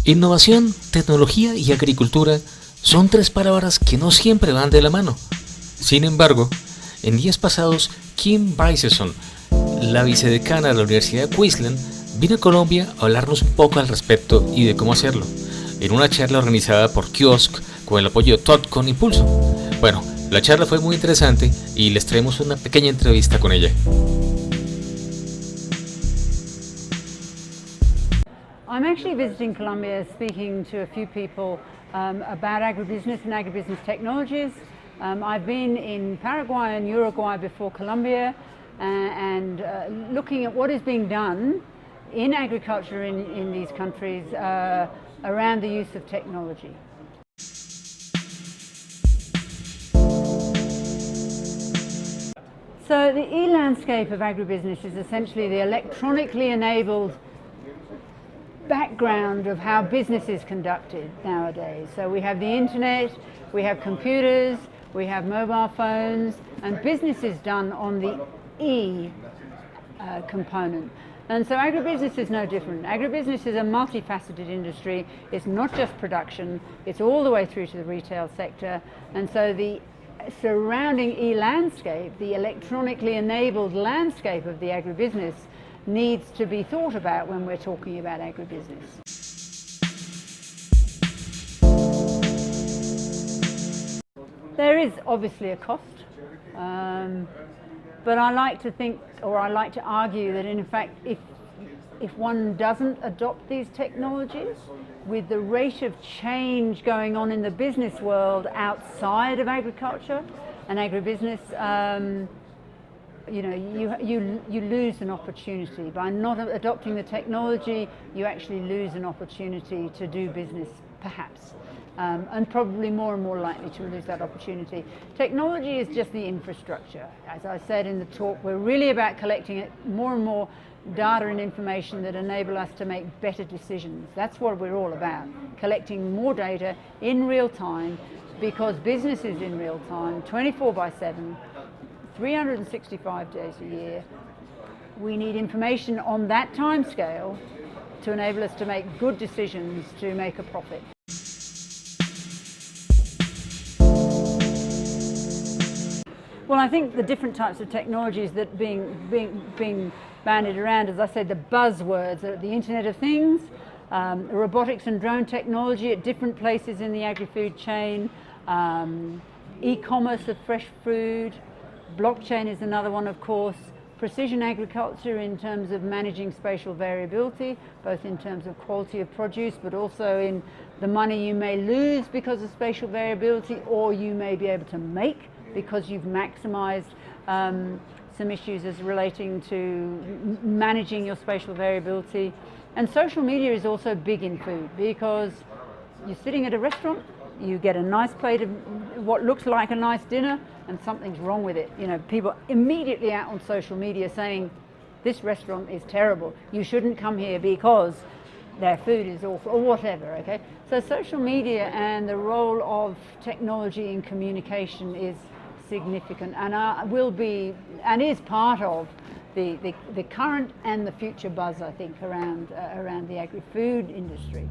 Innovación, tecnología y agricultura son tres palabras que no siempre van de la mano. Sin embargo, en días pasados, Bryceson, la vicedecana de la Universidad de Queensland, vino a Colombia a hablarnos un poco al respecto y de cómo hacerlo, en una charla organizada por Kiosk con el apoyo de Topcomm y Pulzo. Bueno, la charla fue muy interesante y les traemos una pequeña entrevista con ella. I'm actually visiting Colombia, speaking to a few people about agribusiness and agribusiness technologies. I've been in Paraguay and Uruguay before Colombia and looking at what is being done in agriculture in these countries around the use of technology. So the e-landscape of agribusiness is essentially the electronically enabled background of how business is conducted nowadays. So we have the internet, we have computers, we have mobile phones, and business is done on the E component. And so agribusiness is no different. Agribusiness is a multifaceted industry. It's not just production, it's all the way through to the retail sector. And so the surrounding e-landscape, the electronically enabled landscape of the agribusiness, needs to be thought about when we're talking about agribusiness. There is obviously a cost, but I like to think, or I like to argue that in fact if one doesn't adopt these technologies, with the rate of change going on in the business world outside of agriculture and agribusiness, you lose an opportunity. By not adopting the technology, you actually lose an opportunity to do business, perhaps, and probably more and more likely to lose that opportunity. Technology is just the infrastructure. As I said in the talk, we're really about collecting more and more data and information that enable us to make better decisions. That's what we're all about, collecting more data in real time, because business is in real time, 24/7, 365 days a year. We need information on that time scale to enable us to make good decisions to make a profit. Well, I think the different types of technologies that being bandied around, as I said, the buzzwords are the Internet of Things, robotics and drone technology at different places in the agri-food chain, e-commerce of fresh food, blockchain is another one, of course, precision agriculture in terms of managing spatial variability, both in terms of quality of produce, but also in the money you may lose because of spatial variability, or you may be able to make because you've maximized some issues as relating to managing your spatial variability. And social media is also big in food, because you're sitting at a restaurant, you get a nice plate of what looks like a nice dinner, and something's wrong with it. You know, people immediately out on social media saying, this restaurant is terrible, you shouldn't come here because their food is awful, or whatever, okay? So social media and the role of technology in communication is significant, and will be, and is part of the current and the future buzz, I think, around the agri-food industry.